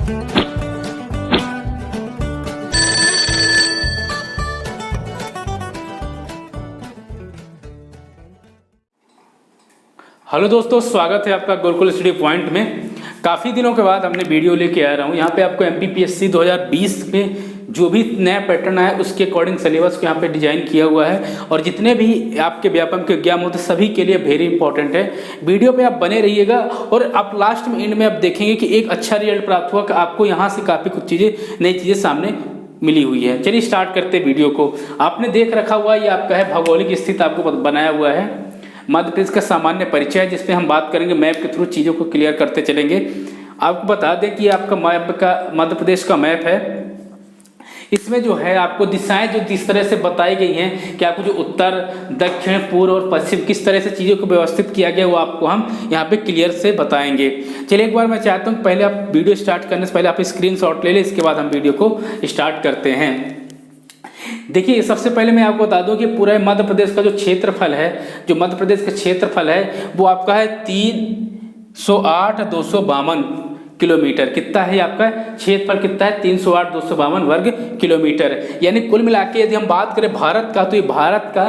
Hello दोस्तों, स्वागत है आपका गुरुकुल स्टडी पॉइंट में। काफ़ी दिनों के बाद हमने वीडियो लेके आ रहा हूँ। यहाँ पे आपको एमपीपीएससी 2020 में जो भी नया पैटर्न आया उसके अकॉर्डिंग सिलेबस को यहाँ पे डिजाइन किया हुआ है और जितने भी आपके व्यापम के एग्जाम होते सभी के लिए वेरी इंपॉर्टेंट है। वीडियो पे आप बने रहिएगा और आप लास्ट में एंड में आप देखेंगे कि एक अच्छा रिजल्ट प्राप्त हुआ कि आपको यहाँ से काफ़ी कुछ चीज़ें नई चीज़ें सामने मिली हुई है। चलिए स्टार्ट करते हैं वीडियो को। आपने देख रखा हुआ ये आपका है भौगोलिक स्थिति, आपको बनाया हुआ है मध्य प्रदेश का सामान्य परिचय है, जिसमें हम बात करेंगे मैप के थ्रू चीज़ों को क्लियर करते चलेंगे। आपको बता दें कि आपका मैप का मध्य प्रदेश का मैप है। इसमें जो है आपको दिशाएं जो जिस तरह से बताई गई हैं कि आपको जो उत्तर, दक्षिण, पूर्व और पश्चिम किस तरह से चीज़ों को व्यवस्थित किया गया वो आपको हम यहाँ पे क्लियर से बताएंगे। चलिए एक बार मैं चाहता हूँ पहले आप वीडियो स्टार्ट करने से पहले आप स्क्रीनशॉट ले लें, इसके बाद हम वीडियो को स्टार्ट करते हैं। देखिए सबसे पहले मैं आपको बता दूं कि पूरे मध्य प्रदेश का जो क्षेत्रफल है, जो मध्य प्रदेश का क्षेत्रफल है वो आपका है 308,252 किलोमीटर। कितना है आपका क्षेत्रफल, कितना है 308,252 वर्ग किलोमीटर। यानी कुल मिला के यदि हम बात करें भारत का तो ये भारत का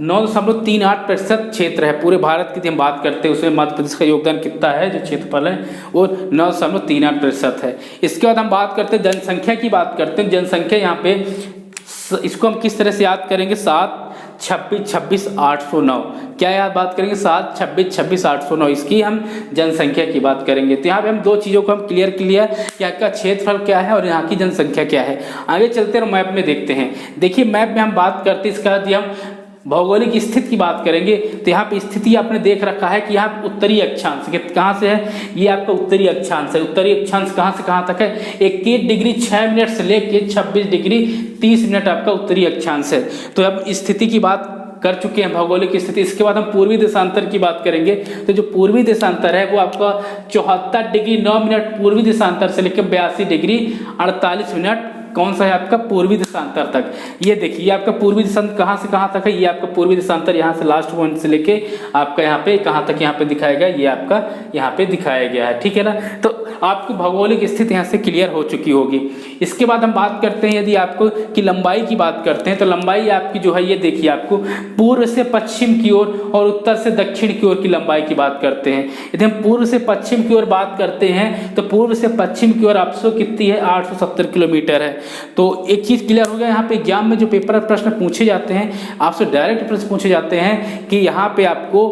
9.38% क्षेत्र है। पूरे भारत की यदि हम बात करते हैं उसमें मध्य प्रदेश का योगदान कितना है, जो क्षेत्रफल है वो 9.38% है। इसके बाद हम बात करते हैं जनसंख्या की, बात करते हैं जनसंख्या। यहाँ पे इसको हम किस तरह से याद करेंगे, 726,26,809। क्या याद बात करेंगे, 726,26,809 इसकी हम जनसंख्या की बात करेंगे। तो यहाँ पे हम दो चीज़ों को हम क्लियर किया कि आपका क्षेत्रफल क्या है और यहाँ की जनसंख्या क्या है। आगे चलते हैं मैप में देखते हैं। देखिए मैप में हम बात करते हैं, इसका यदि हम भौगोलिक स्थिति की बात करेंगे तो यहाँ पे स्थिति आपने देख रखा है कि यहाँ उत्तरी अक्षांश कहाँ से है, ये आपका उत्तरी अक्षांश है। उत्तरी अक्षांश कहाँ से कहाँ तक है, 21 डिग्री 6 मिनट से लेके 26 डिग्री 30 मिनट आपका उत्तरी अक्षांश है। तो अब स्थिति की बात कर चुके हैं, भौगोलिक स्थिति। इसके बाद हम पूर्वी देशांतर की बात करेंगे। तो जो पूर्वी देशांतर है वो आपका 74 डिग्री 9 मिनट पूर्वी देशांतर से लेकर 82 डिग्री 48 मिनट कौन सा है आपका पूर्वी देशांतर तक। ये देखिए आपका पूर्वी देशांतर कहाँ से कहाँ तक है, ये आपका पूर्वी देशांतर यहाँ से लास्ट पॉइंट से लेके आपका यहाँ पे कहाँ तक यहाँ पे दिखाया गया, ये आपका यहाँ पे दिखाया गया है। ठीक है ना, तो आपकी भौगोलिक स्थिति यहाँ से क्लियर हो चुकी होगी। इसके बाद हम बात करते हैं यदि आपको की लंबाई की बात करते हैं तो लंबाई आपकी जो है ये देखिए आपको पूर्व से पश्चिम की ओर और उत्तर से दक्षिण की ओर की लंबाई की बात करते हैं। यदि हम पूर्व से पश्चिम की ओर बात करते हैं तो पूर्व से पश्चिम की ओर आपसे कितनी है, 870 किलोमीटर है। तो एक चीज़ क्लियर हो गया, यहाँ पे एग्जाम में जो पेपर प्रश्न पूछे जाते हैं आपसे डायरेक्ट प्रश्न पूछे जाते हैं कि यहाँ पे आपको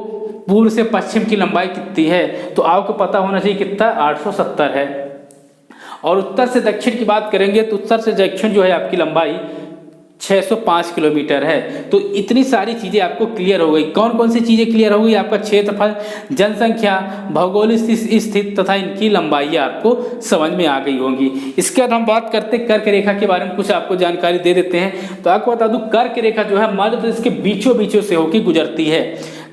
पूर्व से पश्चिम की लंबाई कितनी है, तो आपको पता होना चाहिए कितना, 870 है। और उत्तर से दक्षिण की बात करेंगे तो उत्तर से दक्षिण जो है आपकी लंबाई 605 किलोमीटर है। तो इतनी सारी चीज़ें आपको क्लियर हो गई। कौन कौन सी चीज़ें क्लियर हो गई, आपका क्षेत्रफल, जनसंख्या, भौगोलिक स्थिति तथा इनकी लंबाई आपको समझ में आ गई होंगी। इसके बाद हम बात करते हैं कर्क रेखा के बारे में, कुछ आपको जानकारी दे देते हैं। तो आपको बता दूं कर्क रेखा जो है मध्य प्रदेश के बीचों बीचों से होकर गुजरती है।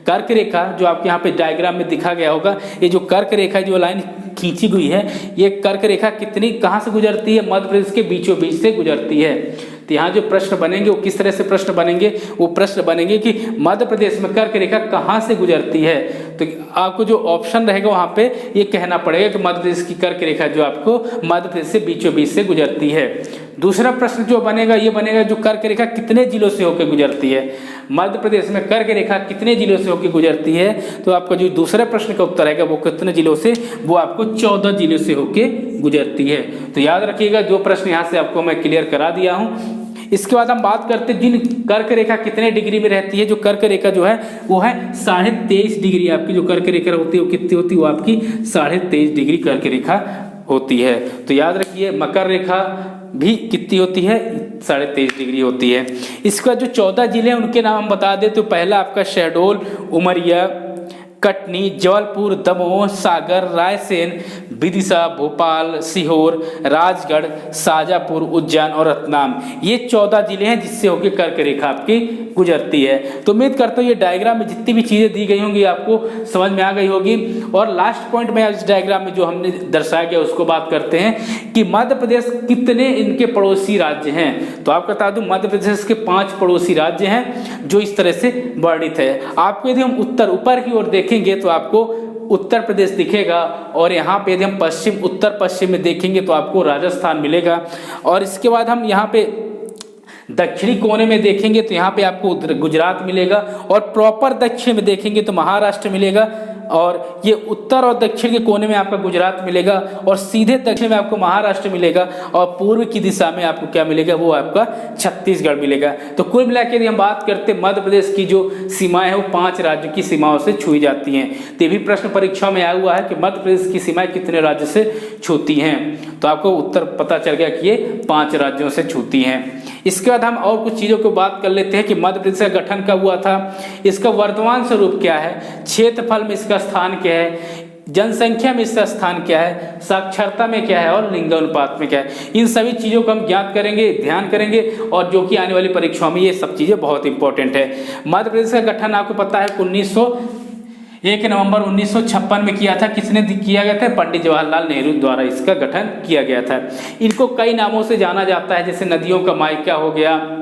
कर्क रेखा जो आपके यहाँ पे डायग्राम में दिखा गया होगा, ये जो कर्क रेखा जो लाइन खींची हुई है, ये कर्क रेखा कितनी कहाँ से गुजरती है, मध्य प्रदेश के बीचों बीच से गुजरती है। तो यहाँ जो प्रश्न बनेंगे वो किस तरह से प्रश्न बनेंगे, वो प्रश्न बनेंगे कि मध्य प्रदेश में कर्क रेखा कहाँ से गुजरती है। तो आपको जो ऑप्शन रहेगा वहाँ पे ये कहना पड़ेगा कि मध्य प्रदेश की कर्क रेखा जो आपको मध्य प्रदेश से बीचों बीच से गुजरती है। दूसरा प्रश्न जो बनेगा ये बनेगा जो कर्क रेखा कितने जिलों से होकर गुजरती है, मध्य प्रदेश में कर्क रेखा कितने जिलों से होकर गुजरती है। तो आपका जो दूसरे प्रश्न का उत्तर आएगा वो कितने जिलों से, वो आपको 14 जिलों से होकर गुजरती है। तो याद रखिएगा जो प्रश्न यहाँ से आपको मैं क्लियर करा दिया हूँ। इसके बाद हम बात करते हैं जिन कर्क रेखा कितने डिग्री में रहती है। जो कर्क रेखा जो है वो है 23.5 डिग्री। आपकी जो कर्क रेखा होती है वो कितनी होती है, वो आपकी 23.5 डिग्री कर्क रेखा होती है। तो याद रखिए मकर रेखा भी कितनी होती है, 23.5 डिग्री होती है। इसका जो 14 जिले हैं उनके नाम हम बता दें तो पहला आपका शहडोल, उमरिया, कटनी, जबलपुर, दमोह, सागर, रायसेन, विदिशा, भोपाल, सीहोर, राजगढ़, शाजापुर, उज्जैन और रतलाम, ये 14 जिले हैं जिससे होकर कर्क रेखा आपकी गुजरती है। तो उम्मीद करता हूँ ये डायग्राम में जितनी भी चीज़ें दी गई होंगी आपको समझ में आ गई होगी। और लास्ट पॉइंट में इस डायग्राम में जो हमने दर्शाया गया उसको बात करते हैं कि मध्य प्रदेश कितने इनके पड़ोसी राज्य हैं। तो आपको बता दूं मध्य प्रदेश के 5 पड़ोसी राज्य हैं जो इस तरह से वर्णित है। आपको यदि हम ऊपर की ओर देखेंगे तो आपको उत्तर प्रदेश दिखेगा, और यहाँ पे यदि हम पश्चिम उत्तर पश्चिम में देखेंगे तो आपको राजस्थान मिलेगा। और इसके बाद हम यहाँ पे दक्षिणी कोने में देखेंगे तो यहाँ पे आपको गुजरात मिलेगा, और प्रॉपर दक्षिण में देखेंगे तो महाराष्ट्र मिलेगा, और ये उत्तर और दक्षिण के कोने में आपका गुजरात मिलेगा, और सीधे दक्षिण में आपको महाराष्ट्र मिलेगा, और पूर्व की दिशा में आपको क्या मिलेगा, वो आपका छत्तीसगढ़ मिलेगा। तो कुल मिलाकर यदि हम बात करते हैं मध्य प्रदेश की जो सीमाएं हैं वो 5 राज्यों की सीमाओं से छुई जाती हैं। तो ये भी प्रश्न परीक्षा में आया हुआ है कि मध्य प्रदेश की सीमाएं कितने राज्य से छूती हैं, तो आपको उत्तर पता चल गया कि ये 5 राज्यों से छूती हैं। इसके बाद हम और कुछ चीज़ों को बात कर लेते हैं कि मध्य प्रदेश का गठन कब हुआ था, इसका वर्तमान स्वरूप क्या है, क्षेत्रफल में इसका स्थान क्या है, जनसंख्या में इसका स्थान क्या है, साक्षरता में क्या है, और लिंगानुपात में क्या है। इन सभी चीज़ों को हम ज्ञात करेंगे, ध्यान करेंगे, और जो कि आने वाली परीक्षाओं में ये सब चीज़ें बहुत इंपॉर्टेंट है। मध्य प्रदेश का गठन आपको पता है 1 नवंबर 1956 में किया था। किसने किया गया था? पंडित जवाहरलाल नेहरू द्वारा इसका गठन किया गया था। इनको कई नामों से जाना जाता है, जैसे नदियों का मायका हो गया,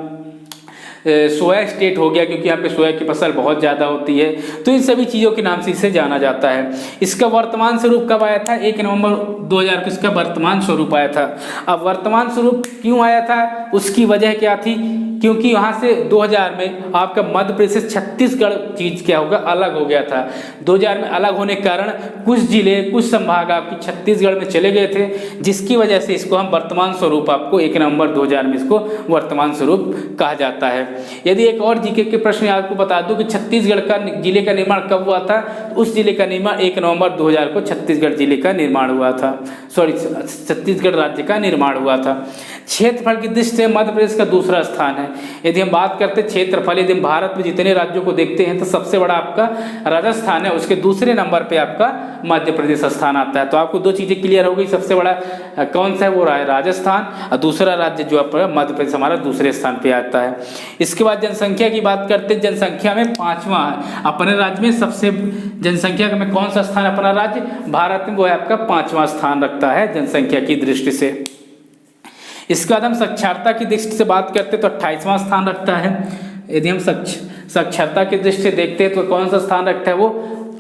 सोया स्टेट हो गया, क्योंकि यहाँ पे सोया की फसल बहुत ज़्यादा होती है, तो इन सभी चीज़ों के नाम से इसे जाना जाता है। इसका वर्तमान स्वरूप कब आया था? 1 नवंबर 2000 को इसका वर्तमान स्वरूप आया था। अब वर्तमान स्वरूप क्यों आया था, उसकी वजह क्या थी? क्योंकि यहाँ से 2000 में आपका मध्य प्रदेश से छत्तीसगढ़ चीज़ क्या होगा, अलग हो गया था। 2000 में अलग होने के कारण कुछ जिले, कुछ संभाग आपकी छत्तीसगढ़ में चले गए थे, जिसकी वजह से इसको हम वर्तमान स्वरूप, आपको 1 नवंबर 2000 में इसको वर्तमान स्वरूप कहा जाता है। यदि एक और जीके के प्रश्न आपको बता दूं कि छत्तीसगढ़ का जिले का निर्माण कब हुआ था, तो उस जिले का निर्माण 1 नवंबर 2000 को छत्तीसगढ़ जिले का निर्माण हुआ था, छत्तीसगढ़ राज्य का निर्माण हुआ था। क्षेत्रफल की दृष्टि से मध्य प्रदेश का दूसरा स्थान है। यदि हम बात करते हैं क्षेत्रफल, यदि हम भारत में जितने राज्यों को देखते हैं तो सबसे बड़ा आपका राजस्थान है, उसके दूसरे नंबर पे आपका मध्य प्रदेश स्थान आता है। तो आपको 2 चीज़ें क्लियर हो गई, सबसे बड़ा कौन सा है, वो राजस्थान, और दूसरा राज्य जो आपका मध्य प्रदेश हमारा दूसरे स्थान पे आता है। इसके बाद जनसंख्या की बात करते हैं, जनसंख्या में 5वां है अपने राज्य में। सबसे जनसंख्या में कौन सा स्थान अपना राज्य भारत में, वो है आपका 5वां स्थान रखता है जनसंख्या की दृष्टि से। इसके बाद हम साक्षरता की दृष्टि से बात करते हैं तो 28वां स्थान रखता है। यदि हम साक्षरता की दृष्टि से देखते हैं तो कौन सा स्थान रखता है, वो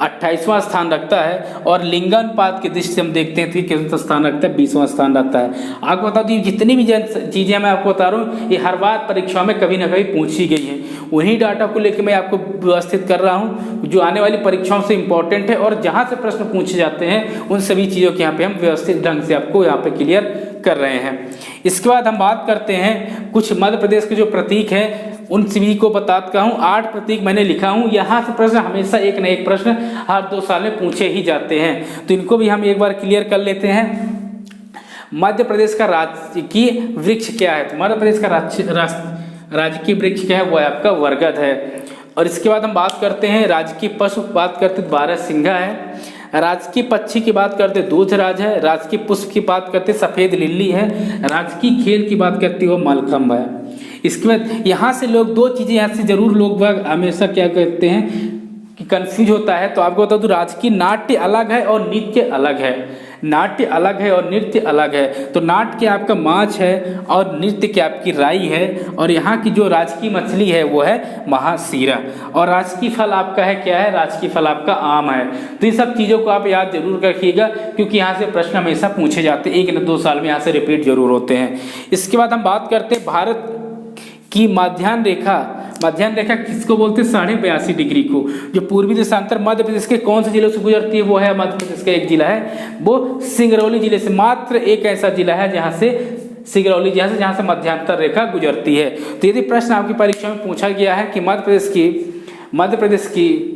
28वां स्थान रखता है। और लिंगानुपात की दृष्टि से हम देखते हैं तो कितना स्थान रखता है, 20वां स्थान रखता है। आपको बता दूँ जितनी भी चीज़ें मैं आपको बता रहा हूँ ये हर बार परीक्षाओं में कभी ना कभी पूछी गई है। उन्हीं डाटा को लेकर मैं आपको व्यवस्थित कर रहा हूँ जो आने वाली परीक्षाओं से इंपॉर्टेंट है, और जहाँ से प्रश्न पूछे जाते हैं उन सभी चीज़ों के यहाँ पे हम व्यवस्थित ढंग से आपको यहाँ पे क्लियर कर रहे हैं। इसके बाद हम बात करते हैं कुछ मध्य प्रदेश के जो प्रतीक हैं उन सभी को बताता हूँ। 8 प्रतीक मैंने लिखा हूँ, यहाँ से प्रश्न हमेशा एक न एक प्रश्न हर 2 साल में पूछे ही जाते हैं, तो इनको भी हम एक बार क्लियर कर लेते हैं। मध्य प्रदेश का राजकीय वृक्ष क्या है? तो मध्य प्रदेश का राजकीय वृक्ष क्या है, वो है आपका बरगद है। और इसके बाद हम बात करते हैं राजकीय पशु, बात करते हैं बारहसिंगा है। राजकीय पक्षी की बात करते दूधराज है। राजकीय पुष्प की बात करते सफ़ेद लिल्ली है। राजकीय खेल की बात करते हो मलखम्ब है। इसके बाद यहाँ से लोग 2 चीज़ें यहाँ से जरूर लोग हमेशा क्या कहते हैं कि कंफ्यूज होता है, तो आपको बता दूँ राजकीय नाट्य अलग है और नृत्य अलग है। नाट्य अलग है और नृत्य अलग है। तो नाट्य आपका माछ है और नृत्य की आपकी राई है, और यहाँ की जो राजकीय मछली है वो है महासीरा। और राजकीय फल आपका है क्या है, राजकीय फल आपका आम है। तो ये सब चीज़ों को आप याद जरूर रखिएगा, क्योंकि यहाँ से प्रश्न हमेशा पूछे जाते हैं, 1 न 2 साल में यहाँ से रिपीट जरूर होते हैं। इसके बाद हम बात करते हैं भारत की मध्याह्न रेखा किसको बोलते हैं? 82.5 डिग्री को, जो पूर्वी देशांतर मध्य प्रदेश के कौन से जिलों से गुजरती है, वो है मध्य प्रदेश का एक जिला है, वो सिंगरौली जिले से। मात्र एक ऐसा जिला है जहाँ से सिंगरौली जहाँ से मध्यांतर रेखा गुजरती है। तो यदि प्रश्न आपकी परीक्षा में पूछा गया है कि मध्य प्रदेश की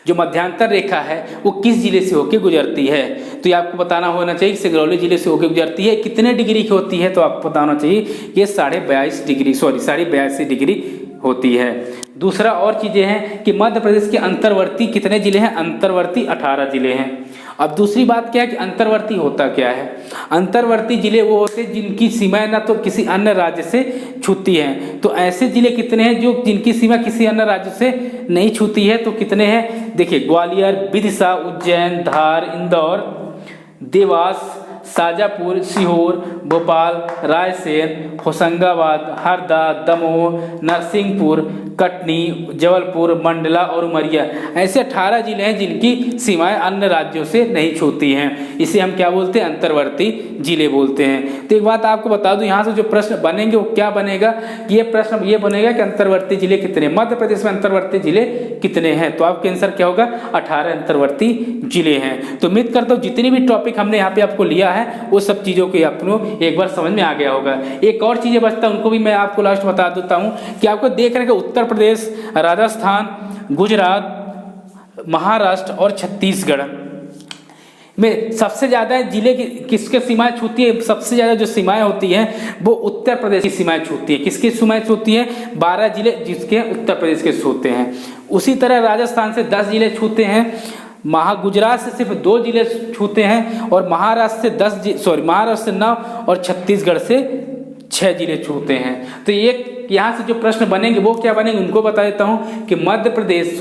जो मध्यांतर रेखा है वो किस जिले से होकर गुजरती है, तो ये आपको बताना होना चाहिए सिंगरौली जिले से होकर गुजरती है। कितने डिग्री की होती है, तो आपको बताना चाहिए कि 82.5 डिग्री होती है। दूसरा और चीज़ें हैं कि मध्य प्रदेश के अंतर्वर्ती कितने जिले हैं? अंतर्वर्ती 18 जिले हैं। अब दूसरी बात क्या है कि अंतर्वर्ती होता क्या है? अंतर्वर्ती जिले वो होते हैं जिनकी सीमाएं ना तो किसी अन्य राज्य से छूती हैं। तो ऐसे जिले कितने हैं जो जिनकी सीमा किसी अन्य राज्य से नहीं छूती है, तो कितने हैं? देखिए ग्वालियर, विदिशा, उज्जैन, धार, इंदौर, देवास, शाजापुर, सीहोर, भोपाल, रायसेन, होशंगाबाद, हरदा, दमोह, नरसिंहपुर, कटनी, जबलपुर, मंडला और उमरिया। ऐसे 18 जिले हैं जिनकी सीमाएं अन्य राज्यों से नहीं छूती हैं। इसे हम क्या बोलते हैं? अंतर्वर्ती जिले बोलते हैं। तो एक बात आपको बता दूं, यहाँ से जो प्रश्न बनेंगे वो क्या बनेगा? ये प्रश्न ये बनेगा कि अंतर्वर्ती जिले कितने, मध्य प्रदेश में अंतर्वर्ती जिले कितने हैं? तो आपका आंसर क्या होगा? 18 अंतर्वर्ती जिले हैं। तो उम्मीद करता हूँ जितने भी टॉपिक हमने यहाँ पे आपको लिया है वो सब चीज़ों को आपको एक बार समझ में आ गया होगा। एक और चीज़ें बचता है उनको भी मैं आपको लास्ट बता देता हूँ कि आपको देख रहे हैं कि उत्तर प्रदेश, राजस्थान, गुजरात, महाराष्ट्र और छत्तीसगढ़ में सबसे ज़्यादा जिले किसके सीमाएं छूती है? सबसे ज़्यादा जो सीमाएं होती हैं वो उत्तर प्रदेश की सीमाएं छूती है। किसकी सीमाएं छूती हैं? 12 जिले जिसके उत्तर प्रदेश के छूते हैं। उसी तरह राजस्थान से 10 जिले छूते हैं, गुजरात से सिर्फ 2 जिले छूते हैं और महाराष्ट्र से 9 और छत्तीसगढ़ से 6 जिले छूते हैं। तो ये यहाँ से जो प्रश्न बनेंगे वो क्या बनेंगे उनको बता देता हूँ कि मध्य प्रदेश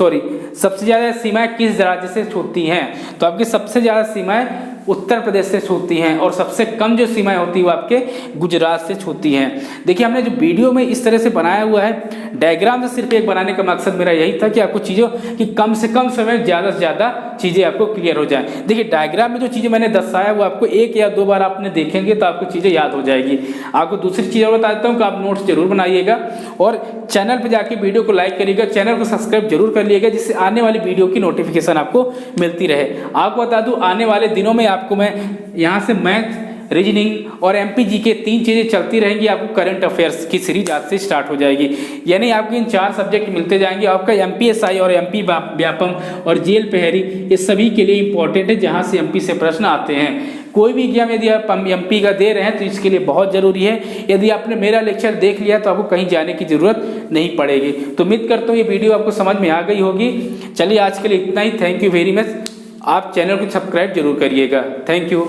सबसे ज़्यादा सीमाएं किस राज्य से छूती हैं? तो आपकी सबसे ज़्यादा सीमाएं उत्तर प्रदेश से छूती हैं और सबसे कम जो सीमाएं होती है वो आपके गुजरात से छूती हैं। देखिए हमने जो वीडियो में इस तरह से बनाया हुआ है डायग्राम से सिर्फ एक बनाने का मकसद मेरा यही था कि आपको चीज़ों की कम से कम समय ज़्यादा से ज़्यादा चीज़ें आपको क्लियर हो जाए। देखिए डायग्राम में जो चीज़ें मैंने दर्शाया वो आपको 1 या 2 बार आपने देखेंगे तो आपको चीज़ें याद हो जाएगी। आपको दूसरी चीज़ और बता देता हूँ कि आप नोट्स जरूर बनाइएगा और चैनल पर जाके वीडियो को लाइक करिएगा, चैनल को सब्सक्राइब जरूर कर लीजिएगा जिससे आने वाली वीडियो की नोटिफिकेशन आपको मिलती रहे। आपको बता दूँ आने वाले दिनों में आपको मैं यहाँ से मैथ, रीजनिंग और एमपीजी के 3 चीज़ें चलती रहेंगी। आपको करंट अफेयर्स की सीरीज आज से स्टार्ट हो जाएगी, यानी आपको इन 4 सब्जेक्ट मिलते जाएंगे। आपका एमपीएसआई और एमपी व्यापम और जेल पहरी ये सभी के लिए इंपॉर्टेंट है जहाँ से एमपी से प्रश्न आते हैं। कोई भी एग्जाम यदि आप एमपी का दे रहे हैं तो इसके लिए बहुत ज़रूरी है। यदि आपने मेरा लेक्चर देख लिया तो आपको कहीं जाने की ज़रूरत नहीं पड़ेगी। तो उम्मीद करता हूँ ये वीडियो आपको समझ में आ गई होगी। चलिए आज के लिए इतना ही। Thank you very much. आप चैनल को सब्सक्राइब जरूर करिएगा। Thank you.